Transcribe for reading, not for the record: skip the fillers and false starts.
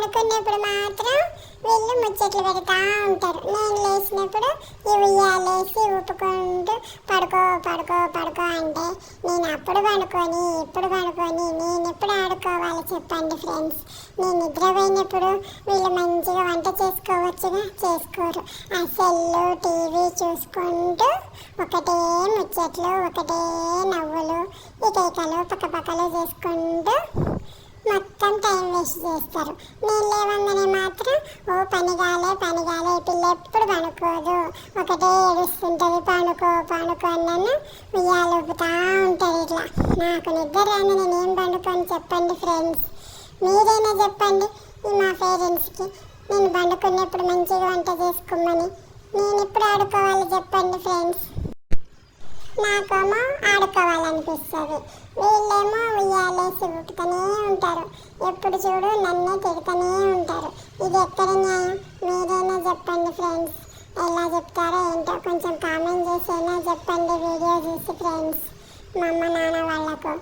పడుకున్నప్పుడు మాత్రం వీళ్ళు ముచ్చట్లు పెడతా ఉంటారు. నేను లేచినప్పుడు ఈ ఉయ్యాలేసి ఊపుకుంటూ పడుకో పడుకో పడుకో అంటే నేను అప్పుడు పడుకొని ఇప్పుడు పడుకొని నేను ఎప్పుడు ఆడుకోవాలి చెప్పండి ఫ్రెండ్స్. నేను నిద్రపోయినప్పుడు వీళ్ళు మంచిగా వంట చేసుకోవచ్చుగా, చేసుకోరు. ఆ సెల్లు టీవీ చూసుకుంటూ ఒకటే ముచ్చట్లు ఒకటే నవ్వులు ఇకైకలు పక్కపక్కలు చేసుకుంటూ మొత్తం టైం వేస్ట్ చేస్తారు. నేను లేవంగానే మాత్రం పనిగాలే పిల్ల ఎప్పుడు పడుకోదు, ఒకటే ఏడుస్తుంటుంది పడుకో పడుకో అన్నాను ఉయ్యాలు ఊపుతా ఉంటుంది. ఇట్లా నాకు నిద్ర రాని నేనేం పండుకొని చెప్పండి ఫ్రెండ్స్. మీరైనా చెప్పండి మా పేరెంట్స్కి నేను పండుకున్నప్పుడు మంచిగా వంట చేసుకోమని. నేను ఎప్పుడు ఆడుకోవాలి చెప్పండి ఫ్రెండ్స్. నాకేమో ఆడుకోవాలనిపిస్తుంది, వీళ్ళేమో ఉయ్యాలేసి ఊపుతూనే ఉంటారు. ఎప్పుడు చూడు నన్నే తిడుతూనే ఉంటారు. ఇది ఎక్కడ న్యాయం? మీరైనా చెప్పండి ఫ్రెండ్స్. ఎలా చెప్తారో ఏంటో కొంచెం కామెంట్ చేసైనా చెప్పండి వీడియో చూసి ఫ్రెండ్స్, మా అమ్మ నాన్న వాళ్ళకు.